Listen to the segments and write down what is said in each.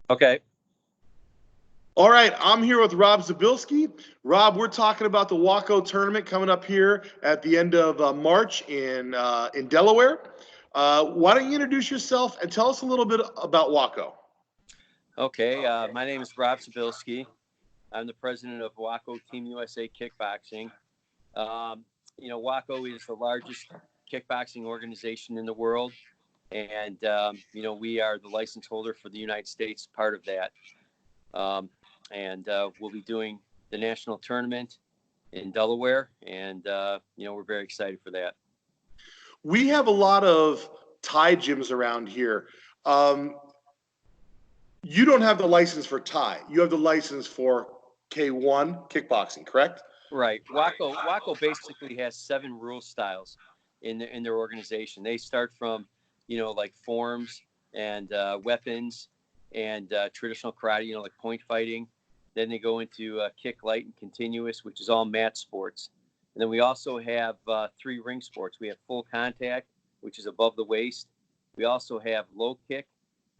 Okay. All right, I'm here with Rob Zbilski. Rob, we're talking about the WAKO tournament coming up here at the end of March in Delaware. Why don't you introduce yourself and tell us a little bit about WAKO? Okay. My name is Rob Zbilski. I'm the president of WAKO Team USA Kickboxing. WAKO is the largest kickboxing organization in the world. And, we are the license holder for the United States, part of that. We'll be doing the national tournament in Delaware. And, we're very excited for that. We have a lot of Thai gyms around here. You don't have the license for Thai. You have the license for K-1 kickboxing, correct? Right. WAKO basically has 7 rule styles in their organization. They start from, like forms and weapons and traditional karate, like point fighting. Then they go into kick, light, and continuous, which is all mat sports. And then we also have 3 ring sports. We have full contact, which is above the waist. We also have low kick,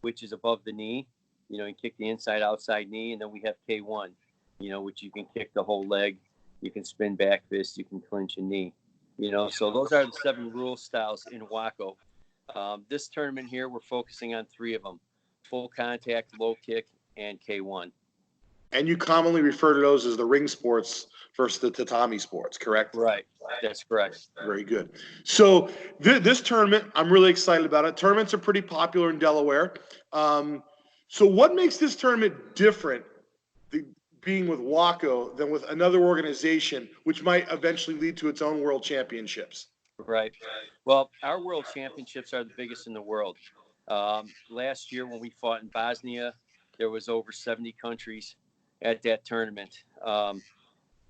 which is above the knee. You kick the inside, outside knee. And then we have K1, which you can kick the whole leg. You can spin back fist. You can clinch a knee. So those are the 7 rule styles in WAKO. This tournament here, we're focusing on 3 of them: full contact, low kick, and K1. And you commonly refer to those as the ring sports versus the tatami sports, correct? Right. That's correct. Very good. So this tournament, I'm really excited about it. Tournaments are pretty popular in Delaware. So what makes this tournament different, being with WAKO, than with another organization, which might eventually lead to its own world championships? Right. Well, our world championships are the biggest in the world. Last year when we fought in Bosnia, there was over 70 countries at that tournament.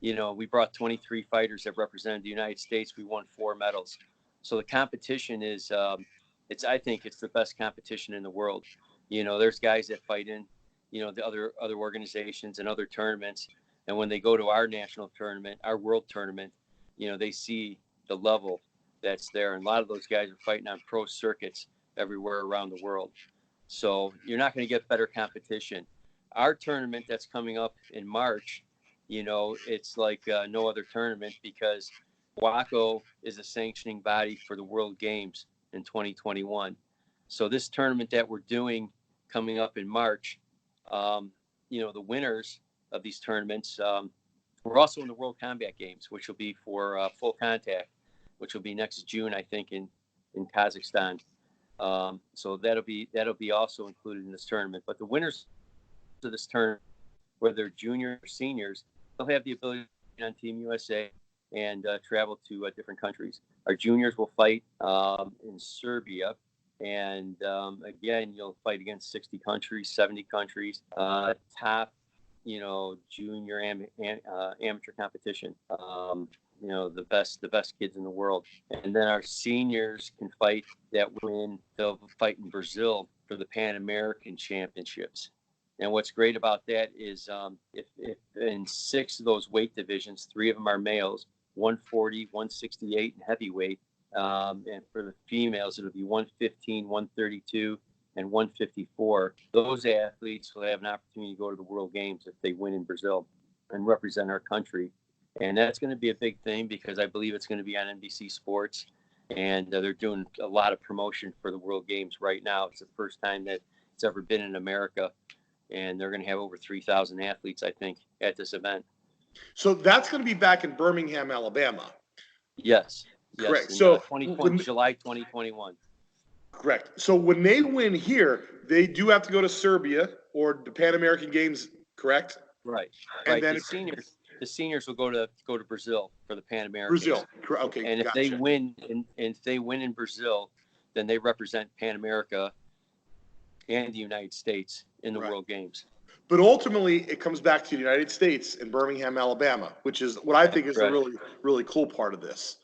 We brought 23 fighters that represented the United States. We won 4 medals. So the competition is, I think it's the best competition in the world. There's guys that fight in, the other organizations and other tournaments. And when they go to our national tournament, our world tournament, they see the level that's there. And a lot of those guys are fighting on pro circuits everywhere around the world. So you're not going to get better competition. Our tournament that's coming up in March, it's like no other tournament, because WAKO is a sanctioning body for the World Games in 2021. So this tournament that we're doing coming up in March, the winners of these tournaments, we're also in the World Combat Games, which will be for full contact, which will be next June, I think, in Kazakhstan. So that'll be also included in this tournament. But the winners of this tournament, whether they're juniors or seniors, they'll have the ability to be on Team USA and travel to different countries. Our juniors will fight in Serbia. And again, you'll fight against 60 countries, 70 countries, top, junior amateur competition. The best kids in the world. And then our seniors can fight they'll fight in Brazil for the Pan American Championships. And what's great about that is if in 6 of those weight divisions, 3 of them are males, 140, 168, and heavyweight. And for the females, it'll be 115, 132, and 154. Those athletes will have an opportunity to go to the World Games if they win in Brazil and represent our country. And that's going to be a big thing, because I believe it's going to be on NBC Sports. And they're doing a lot of promotion for the World Games right now. It's the first time that it's ever been in America. And they're going to have over 3,000 athletes, I think, at this event. So that's going to be back in Birmingham, Alabama. Yes. Correct. In, so July 2021. Correct. So when they win here, they do have to go to Serbia or the Pan American Games, correct? Right. And then the seniors will go to Brazil for the Pan American. Brazil. Okay. And if they win in Brazil, then they represent Pan America and the United States in the World Games. But ultimately, it comes back to the United States in Birmingham, Alabama, which is what I think is the really, really cool part of this.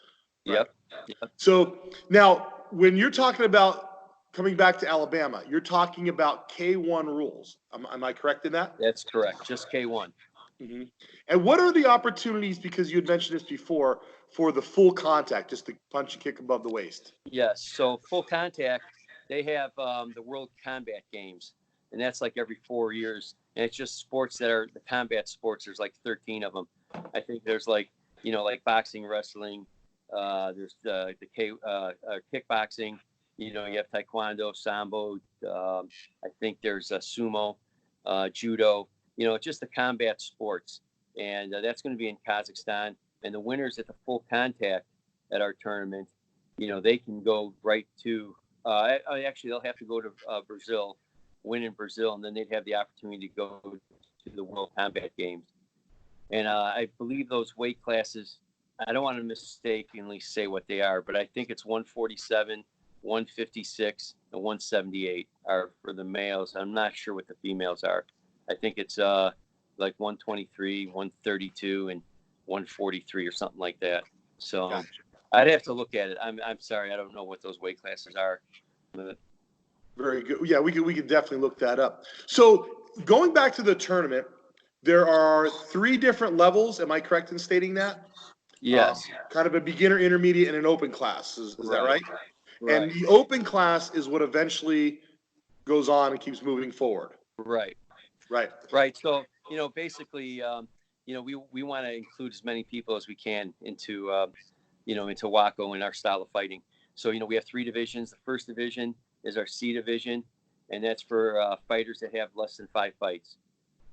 Right? Yep. So now, when you're talking about coming back to Alabama, you're talking about K-1 rules. Am I correct in that? That's correct. Just K-1. Mm-hmm. And what are the opportunities, because you had mentioned this before, for the full contact, just the punch and kick above the waist? Yes. So full contact, they have the World Combat Games and that's like every 4 years. And it's just sports that are the combat sports. There's like 13 of them. I think there's like, like boxing, wrestling. There's the kickboxing. You have taekwondo, sambo. I think there's sumo, judo. Just the combat sports, and that's going to be in Kazakhstan. And the winners at the full contact at our tournament, they can go right to. Actually, they'll have to go to Brazil, win in Brazil, and then they'd have the opportunity to go to the World Combat Games. And I believe those weight classes, I don't want to mistakenly say what they are, but I think it's 147, 156, and 178 are for the males. I'm not sure what the females are. I think it's like 123, 132, and 143 or something like that. So gotcha. I'd have to look at it. I'm sorry, I don't know what those weight classes are. Very good. Yeah, we could definitely look that up. So going back to the tournament, there are 3 different levels. Am I correct in stating that? Yes. Kind of a beginner, intermediate, and an open class. Is that right? Right. And the open class is what eventually goes on and keeps moving forward. Right. So, basically, we want to include as many people as we can into WAKO and our style of fighting. So, we have 3 divisions. The first division is our C division, and that's for fighters that have less than 5 fights.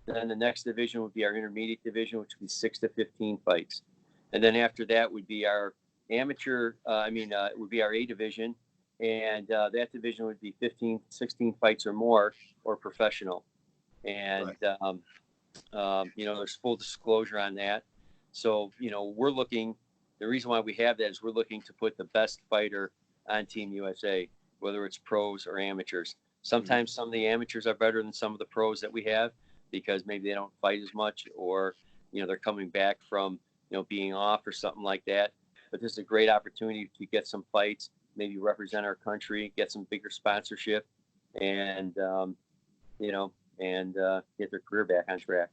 Then the next division would be our intermediate division, which would be 6 to 15 fights. And then after that would be our amateur, it would be our A division, and that division would be 15, 16 fights or more, or professional. And, there's full disclosure on that. So, we're looking, the reason why we have that is we're looking to put the best fighter on Team USA, whether it's pros or amateurs. Sometimes some of the amateurs are better than some of the pros that we have because maybe they don't fight as much, or, they're coming back from, being off or something like that. But this is a great opportunity to get some fights, maybe represent our country, get some bigger sponsorship, and, get their career back on track.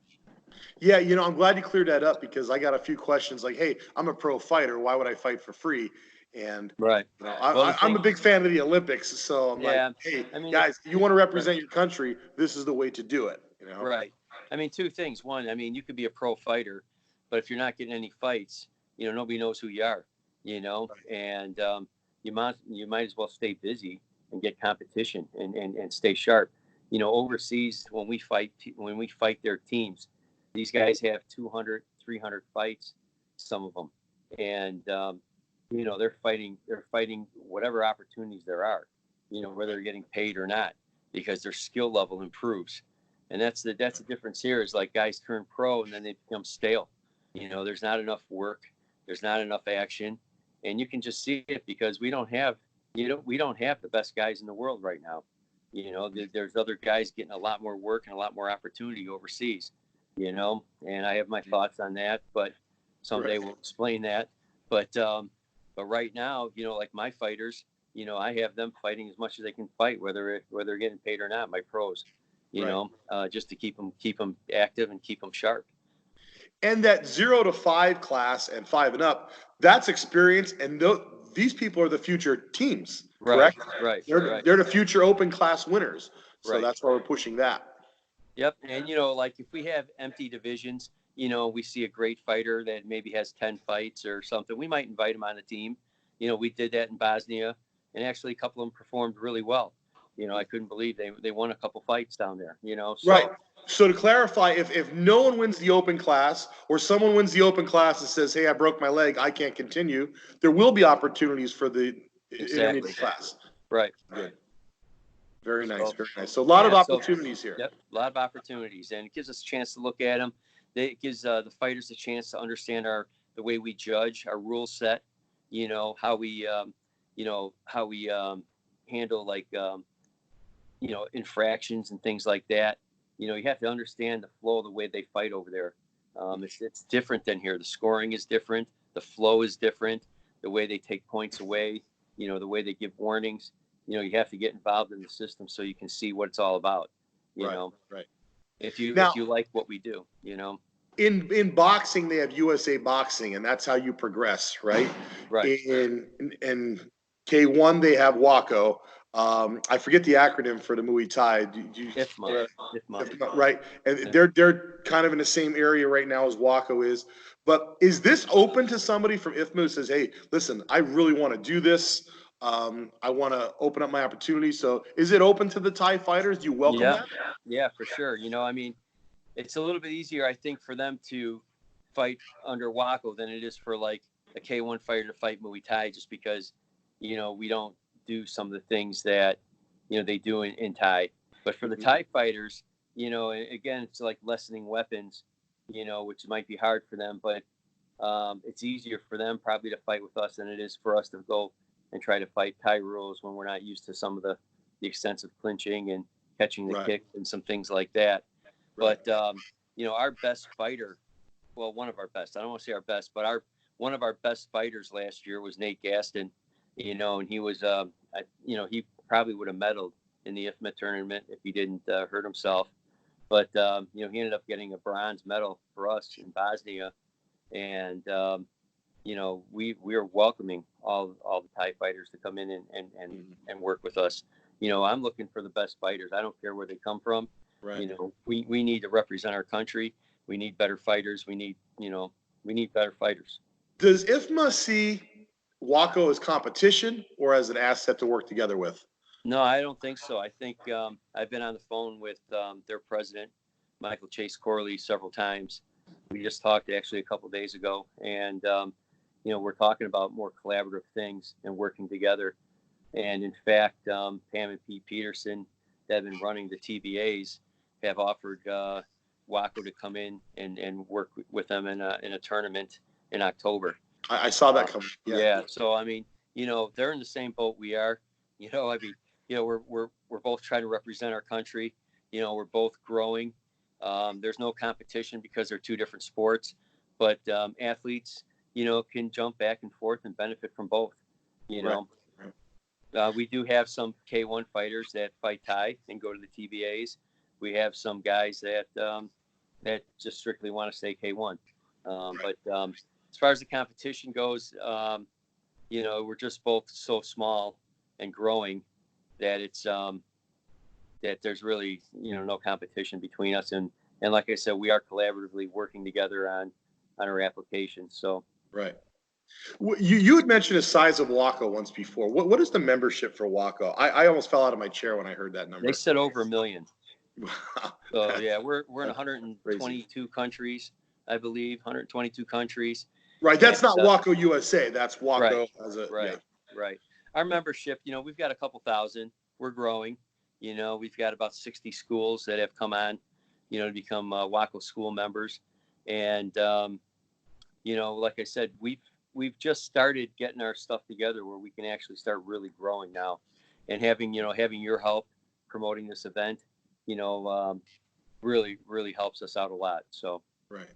Yeah, I'm glad you cleared that up because I got a few questions like, hey, I'm a pro fighter. Why would I fight for free? And right. I'm a big fan of the Olympics. So I'm like, hey, guys, you want to represent your country, this is the way to do it. Right. 2 things. One, you could be a pro fighter, but if you're not getting any fights, nobody knows who you are, and you might as well stay busy and get competition and stay sharp. Overseas, when we fight their teams, these guys have 200, 300 fights, some of them. And, they're fighting whatever opportunities there are, whether they're getting paid or not, because their skill level improves. And that's the difference here is like guys turn pro and then they become stale. There's not enough work. There's not enough action. And you can just see it because we don't have the best guys in the world right now. There's other guys getting a lot more work and a lot more opportunity overseas, and I have my thoughts on that, but someday we'll explain that. But right now, like my fighters, I have them fighting as much as they can fight, whether they're getting paid or not, my pros, just to keep them active and keep them sharp. And that 0 to 5 class and 5 and up, that's experience. And these people are the future teams, correct? Right. They're the future open class winners. So that's why we're pushing that. Yep. And, like if we have empty divisions, we see a great fighter that maybe has 10 fights or something, we might invite him on the team. We did that in Bosnia, and actually a couple of them performed really well. I couldn't believe they won a couple fights down there, So. Right. So to clarify, if no one wins the open class or someone wins the open class and says, hey, I broke my leg, I can't continue, there will be opportunities for the intermediate class. Right. Good. Very nice. Very nice. So a lot of opportunities here. Yep. A lot of opportunities. And it gives us a chance to look at them. It gives the fighters a chance to understand the way we judge, our rule set, how we handle like, infractions and things like that. You have to understand the flow of the way they fight over there. It's different than here. The scoring is different. The flow is different. The way they take points away, the way they give warnings. You have to get involved in the system so you can see what it's all about. You know, if you like what we do, In boxing, they have USA Boxing, and that's how you progress, right? Right. In K-1, they have WAKO. I forget the acronym for the Muay Thai. IFMA. IFMA, right? And they're kind of in the same area right now as WAKO is. But is this open to somebody from IFMA who says, "Hey, listen, I really want to do this. I want to open up my opportunity." So, is it open to the Thai fighters? Do you welcome that? Yeah, for sure. I mean, it's a little bit easier, I think, for them to fight under WAKO than it is for like a K-1 fighter to fight Muay Thai, just because, we don't do some of the things that, they do in Thai. But for the Thai fighters, again, it's like lessening weapons, which might be hard for them, but it's easier for them probably to fight with us than it is for us to go and try to fight Thai rules when we're not used to some of the extensive clinching and catching the kick and some things like that. But, our best fighter, well, one of our best, I don't want to say our best, but one of our best fighters last year was Nate Gaston, and he was, he probably would have medaled in the IFMA tournament if he didn't hurt himself. But, he ended up getting a bronze medal for us in Bosnia. And, we are welcoming all the Thai fighters to come in and work with us. I'm looking for the best fighters. I don't care where they come from. Right. We need to represent our country. We need better fighters. We need better fighters. Does IFMA see WAKO as competition or as an asset to work together with? No, I don't think so. I think I've been on the phone with their president, Michael Chase Corley, several times. We just talked actually a couple of days ago, and we're talking about more collaborative things and working together. And in fact, Pam and Pete Peterson, that have been running the TBAs, have offered WAKO to come in and work with them in a tournament in October. I saw that coming. Yeah. So I mean, they're in the same boat we are. We're both trying to represent our country. We're both growing. There's no competition because they're two different sports, but athletes, can jump back and forth and benefit from both. We do have some K-1 fighters that fight Thai and go to the TBAs. We have some guys that just strictly want to stay K-1. But as far as the competition goes, we're just both so small and growing that it's that there's really no competition between us. And like I said, we are collaboratively working together on our applications. So right. You had mentioned the size of WAKO once before. What is the membership for WAKO? I almost fell out of my chair when I heard that number. They said over 1 million. So yeah, we're in 122 countries, I believe, 122 countries. Right. That's not WAKO USA. That's WAKO right, as a right. Our membership, we've got a couple thousand. We're growing. We've got about 60 schools that have come on, to become WAKO school members. And like I said, we've just started getting our stuff together where we can actually start really growing now, and having your help promoting this event, really, really helps us out a lot. So, right.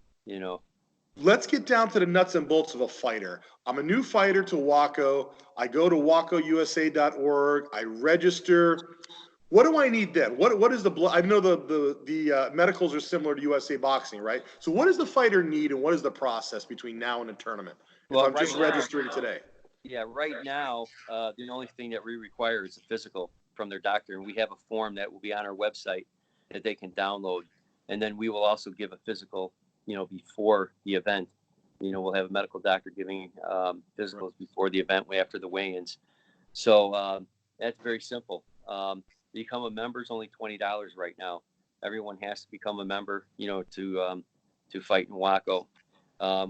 Let's get down to the nuts and bolts of a fighter. I'm a new fighter to WAKO. I go to wakousa.org. I register. What do I need then? What is the blood? I know the medicals are similar to USA Boxing, right? So what does the fighter need, and what is the process between now and the tournament? Well, if I'm just registering today. Yeah, right now, the only thing that we require is a physical from their doctor, and we have a form that will be on our website that they can download. And then we will also give a physical, before the event. We'll have a medical doctor giving physicals before the event, after the weigh-ins. So that's very simple. Become a member is only $20 right now. Everyone has to become a member, to fight in WAKO.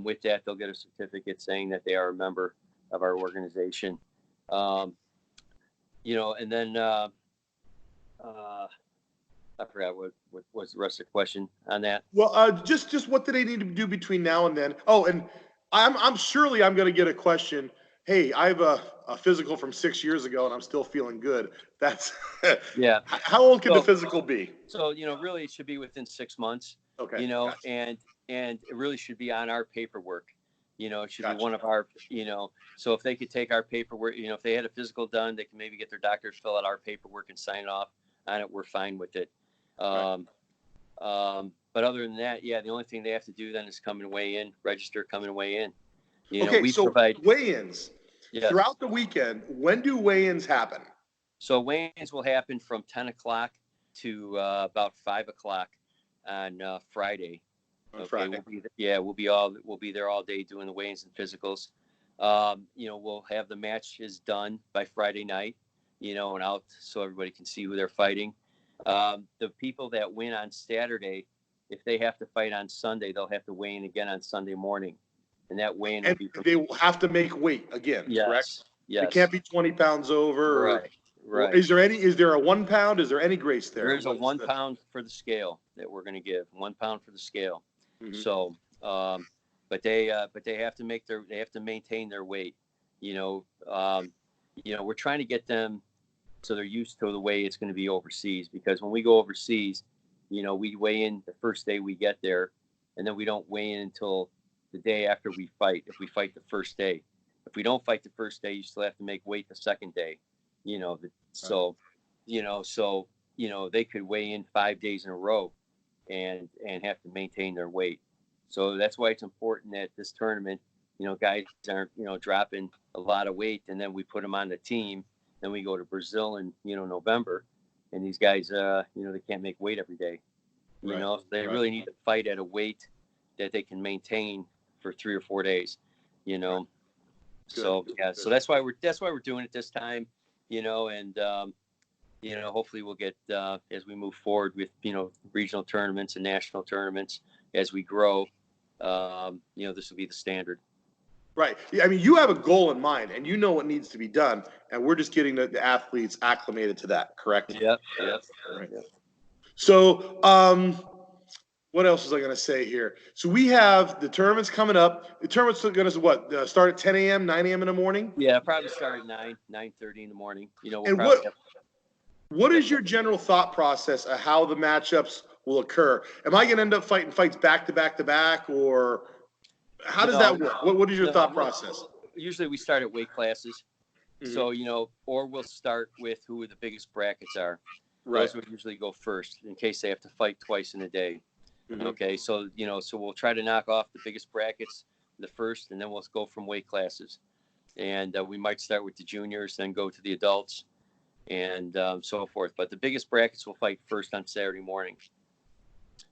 With that, they'll get a certificate saying that they are a member of our organization. And then I forgot what was the rest of the question on that. Well, just what do they need to do between now and then? Oh, and I'm surely I'm going to get a question. Hey, I have a physical from 6 years ago and I'm still feeling good. That's yeah. How old can the physical be? So, really it should be within 6 months, okay. Gotcha. and it really should be on our paperwork. It should Gotcha. be one of our, so if they could take our paperwork, if they had a physical done, they can maybe get their doctor to fill out our paperwork and sign off on it. We're fine with it. Right. But other than that, yeah, the only thing they have to do then is come and weigh in, register, come and weigh in. We provide weigh-ins. Yes. Throughout the weekend. When do weigh-ins happen? So weigh-ins will happen from 10 o'clock to about 5 o'clock on Friday. On Okay, Friday. we'll be there all day doing the weigh-ins and physicals. We'll have the matches done by Friday night, and out so everybody can see who they're fighting. The people that win on Saturday, if they have to fight on Sunday, they'll have to weigh in again on Sunday morning, and that weigh-in will And be they will have to make weight again, correct? Yes. It can't be 20 pounds over. Right. Or is there a 1 pound? Is there any grace there? There is a 1 pound for the scale that we're going to give. 1 pound for the scale. Mhm. So, but they have to maintain their weight. We're trying to get them so they're used to the way it's going to be overseas, because when we go overseas, we weigh in the first day we get there, and then we don't weigh in until the day after we fight. If we fight the first day, if we don't fight the first day, you still have to make weight the second day. They could weigh in 5 days in a row and have to maintain their weight. So that's why it's important that this tournament, guys aren't, dropping a lot of weight, and then we put them on the team. Then we go to Brazil in, November, and these guys, they can't make weight every day. They really need to fight at a weight that they can maintain for 3 or 4 days, Good. So that's why we're doing it this time, and hopefully we'll get as we move forward with regional tournaments and national tournaments as we grow. This will be the standard. Right. Yeah, I mean, you have a goal in mind, and you know what needs to be done, and we're just getting the athletes acclimated to that, correct? Yep. Right. So, what else was I going to say here? So we have the tournaments coming up. The tournaments are going to start at 10 a.m., 9 a.m. in the morning? Yeah, probably start at 9:30 in the morning. And what is your general thought process of how the matchups will occur? Am I going to end up fighting fights back to back to back, or how does that work? What is your thought process? Usually we start at weight classes. Mhm. So, or we'll start with who the biggest brackets are. Right. Those would usually go first in case they have to fight twice in a day. Mhm. Okay. So, so we'll try to knock off the biggest brackets the first, and then we'll go from weight classes. And we might start with the juniors, then go to the adults, and so forth. But the biggest brackets will fight first on Saturday morning.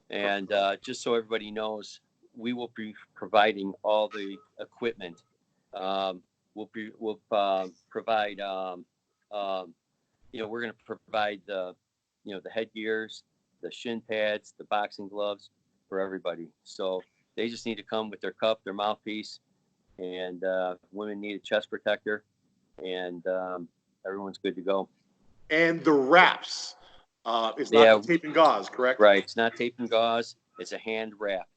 And just so everybody knows, we will be providing all the equipment. We'll provide. We're going to provide the headgears, the shin pads, the boxing gloves for everybody. So they just need to come with their cup, their mouthpiece, and women need a chest protector, and everyone's good to go. And the wraps, it's not tape and gauze, correct? Right. It's not tape and gauze. It's a hand wrap.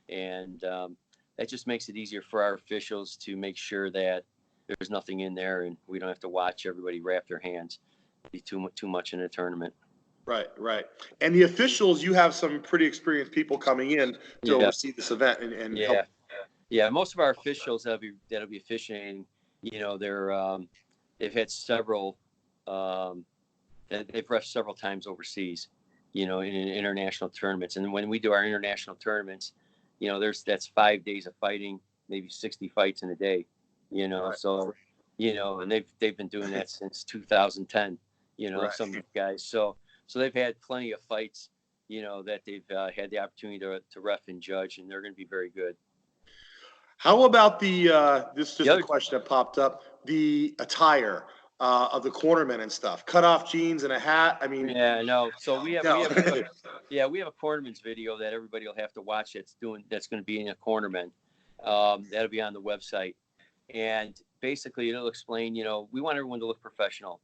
And that just makes it easier for our officials to make sure that there's nothing in there, and we don't have to watch everybody wrap their hands. It'd be too much in a tournament. Right. And the officials, you have some pretty experienced people coming in to oversee this event and help. Yeah, most of our officials that'll be officiating, they've had several, they've refed several times overseas, in international tournaments. And when we do our international tournaments, that's 5 days of fighting, maybe 60 fights in a day, Right. So, and they've been doing that since 2010, Right. some of these guys. So they've had plenty of fights, that they've had the opportunity to ref and judge, and they're going to be very good. How about this is just a question that popped up, the attire of the cornermen and stuff, cut off jeans and a hat. I mean, So we have a cornerman's video that everybody will have to watch. That's going to be in a cornerman. That'll be on the website, and basically it'll explain. We want everyone to look professional.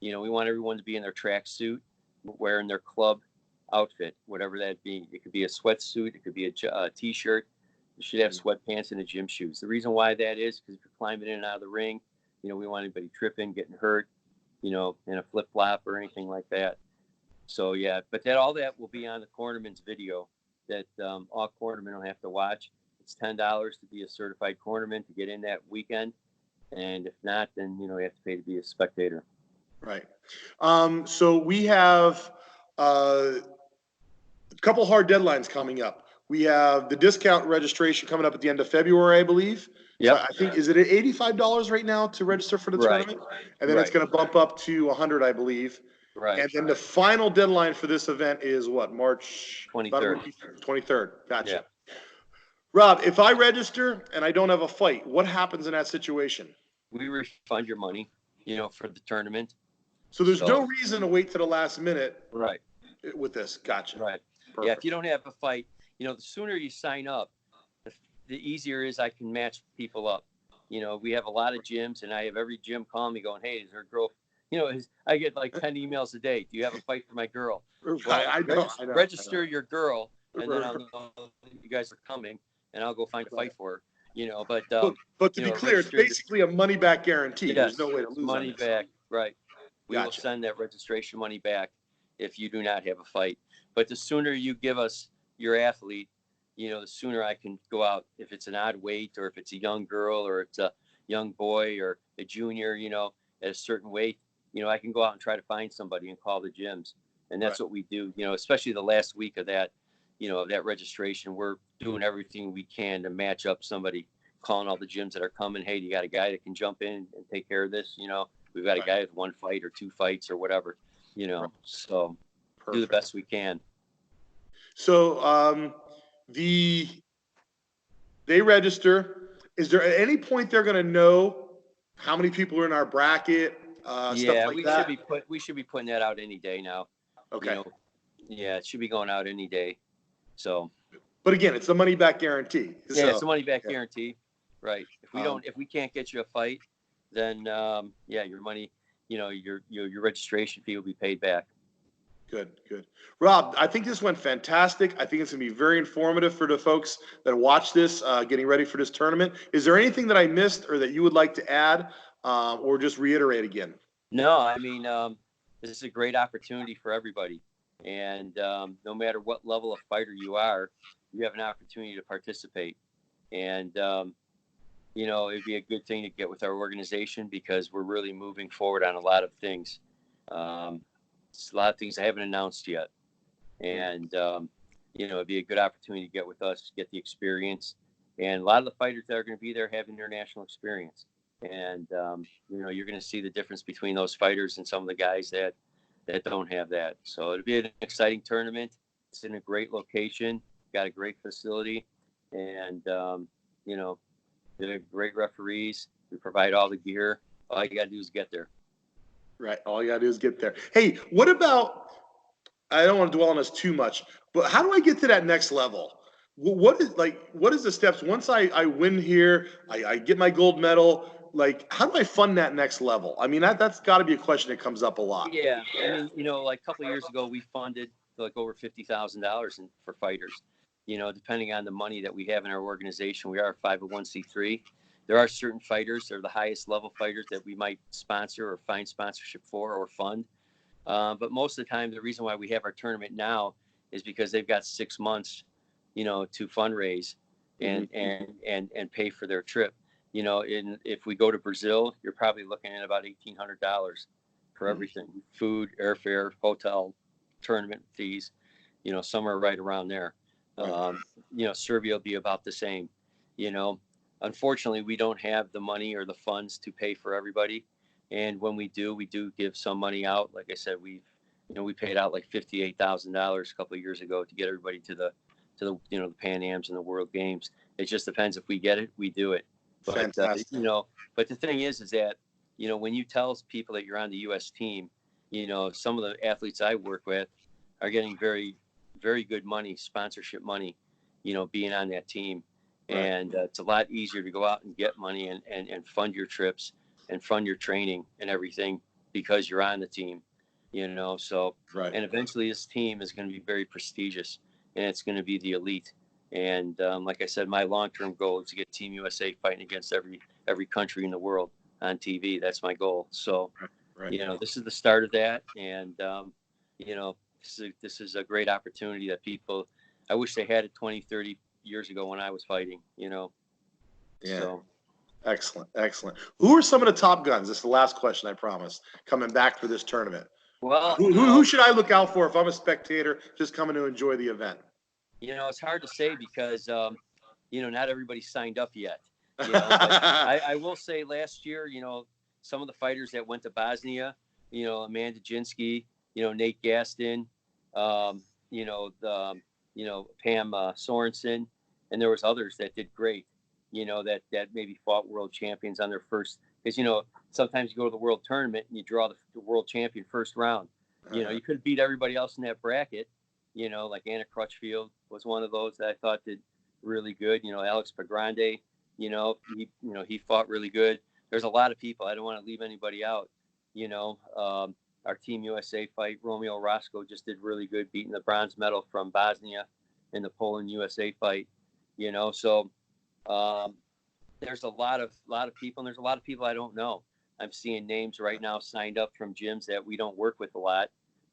We want everyone to be in their track suit, wearing their club outfit, whatever that be. It could be a sweatsuit. It could be a t-shirt. You should have sweatpants and a gym shoes. The reason why that is because if you're climbing in and out of the ring, we want anybody tripping, getting hurt, in a flip flop or anything like that. So but all that will be on the cornerman's video that all cornermen will have to watch. It's $10 to be a certified cornerman to get in that weekend, and if not, then you have to pay to be a spectator. Right. So we have a couple hard deadlines coming up. We have the discount registration coming up at the end of February, I believe. Yep. So I think, is it at $85 right now to register for the Right. tournament? And then it's Right. going to bump up to 100, I believe. Right. And then the final deadline for this event is what, March 23rd. 23rd. Gotcha. Yeah. Rob, if I register and I don't have a fight, what happens in that situation? We refund your money, for the tournament. So there's no reason to wait to the last minute. Right. With this. Gotcha. Right. Perfect. Yeah. If you don't have a fight, the sooner you sign up, the easier it is I can match people up. We have a lot of gyms, and I have every gym calling me going, hey, is there a girl? I get like 10 emails a day. Do you have a fight for my girl? I know. Register your girl, and then I'll know you guys are coming, and I'll go find a fight for her. But to be clear, it's basically a money back guarantee. Yes, there's no way to lose money back. Right. We will Gotcha. send that registration money back if you do not have a fight. But the sooner you give us your athlete, the sooner I can go out. If it's an odd weight, or if it's a young girl, or it's a young boy, or a junior, at a certain weight, I can go out and try to find somebody and call the gyms. And that's what we do, especially the last week of that, of that registration. We're doing everything we can to match up somebody, calling all the gyms that are coming. Hey, you got a guy that can jump in and take care of this? We've got a guy with 1 fight or 2 fights or whatever, so Perfect. do the best we can. So they register. Is there at any point they're going to know how many people are in our bracket? Yeah, stuff like that? we should be putting that out any day now. Okay. Yeah, it should be going out any day. So. But again, it's the money back guarantee. Yeah, it's the money back guarantee. Right. If we can't get you a fight, then your money, your registration fee will be paid back. Good. Rob, I think this went fantastic. I think it's going to be very informative for the folks that watch this, getting ready for this tournament. Is there anything that I missed or that you would like to add, or just reiterate again? No, I mean, this is a great opportunity for everybody. And no matter what level of fighter you are, you have an opportunity to participate. And, it'd be a good thing to get with our organization, because we're really moving forward on a lot of things. It's a lot of things I haven't announced yet. And, it'd be a good opportunity to get with us, get the experience. And a lot of the fighters that are going to be there have international experience. And, you're going to see the difference between those fighters and some of the guys that don't have that. So it'll be an exciting tournament. It's in a great location, got a great facility, and, they're great referees. We provide all the gear. All you got to do is get there. Right. All you got to do is get there. Hey, what about, I don't want to dwell on this too much, but how do I get to that next level? What is the steps? Once I win here, I get my gold medal, how do I fund that next level? I mean, that's got to be a question that comes up a lot. Yeah. I mean, a couple of years ago, we funded over $50,000 for fighters. Depending on the money that we have in our organization, we are a 501c3. There are certain fighters, they're the highest level fighters that we might sponsor or find sponsorship for or fund. But most of the time, the reason why we have our tournament now is because they've got 6 months, to fundraise and pay for their trip. If we go to Brazil, you're probably looking at about $1,800 for everything: food, airfare, hotel, tournament fees, somewhere right around there. Serbia will be about the same. Unfortunately, we don't have the money or the funds to pay for everybody. And when we do give some money out. Like I said, we paid out like $58,000 a couple of years ago to get everybody to the the Pan Ams and the World Games. It just depends. If we get it, we do it. But but the thing is that when you tell people that you're on the U.S. team, some of the athletes I work with are getting very, very good money, sponsorship money, being on that team. Right. And it's a lot easier to go out and get money and fund your trips and fund your training and everything because you're on the team, so. Right. And eventually this team is going to be very prestigious, and it's going to be the elite. And like I said, my long-term goal is to get Team USA fighting against every country in the world on TV. That's my goal. So, right. This is the start of that. And, this is a great opportunity that people, I wish they had it 20, 30 years ago when I was fighting, Yeah. So. Excellent. Who are some of the top guns? This is the last question, I promise, coming back for this tournament. Well, who should I look out for if I'm a spectator just coming to enjoy the event? It's hard to say because, not everybody's signed up yet. You know, but I will say last year, you know, some of the fighters that went to Bosnia, you know, Amanda Jinsky, you know, Nate Gaston, you know, Pam Sorensen, and there was others that did great, you know, that maybe fought world champions on their first, because, you know, sometimes you go to the world tournament and you draw the world champion first round. You know, you could beat everybody else in that bracket, you know, like Anna Crutchfield was one of those that I thought did really good. You know, Alex Pagrande, he fought really good. There's a lot of people. I don't want to leave anybody out. You know, our Team USA fight, Romeo Roscoe just did really good, beating the bronze medal from Bosnia in the Poland USA fight. You know, so there's a lot of people, and there's a lot of people I don't know. I'm seeing names right now signed up from gyms that we don't work with a lot,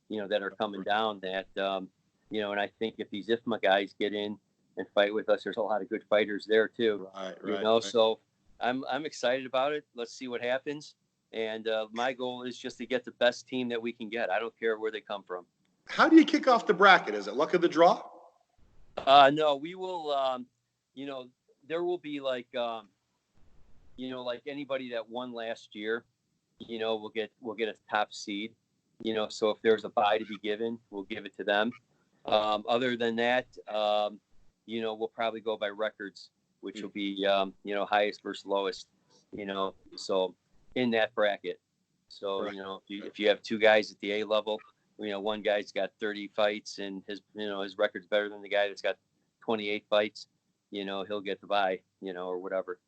you know, that are coming down that, you know, and I think if these IFMA guys get in and fight with us, there's a lot of good fighters there too. You know, so I'm excited about it. Let's see what happens. And my goal is just to get the best team that we can get. I don't care where they come from. How do you kick off the bracket? Is it luck of the draw? No, we will, you know, there will be like, you know, like anybody that won last year, you know, we'll get a top seed, you know, so if there's a bye to be given, we'll give it to them. Other than that, you know, we'll probably go by records, which will be, you know, highest versus lowest, you know, so in that bracket. So, you know, if you have two guys at the A level, you know, one guy's got 30 fights and his record's better than the guy that's got 28 fights, you know, he'll get the bye, you know, or whatever.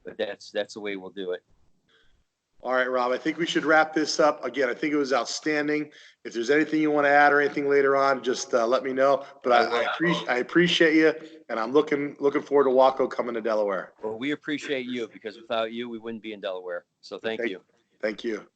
But that's the way we'll do it. All right, Rob, I think we should wrap this up. Again, I think it was outstanding. If there's anything you want to add or anything later on, just let me know. But I appreciate you, and I'm looking forward to WAKO coming to Delaware. Well, we appreciate you, because without you, we wouldn't be in Delaware. So thank you. Thank you.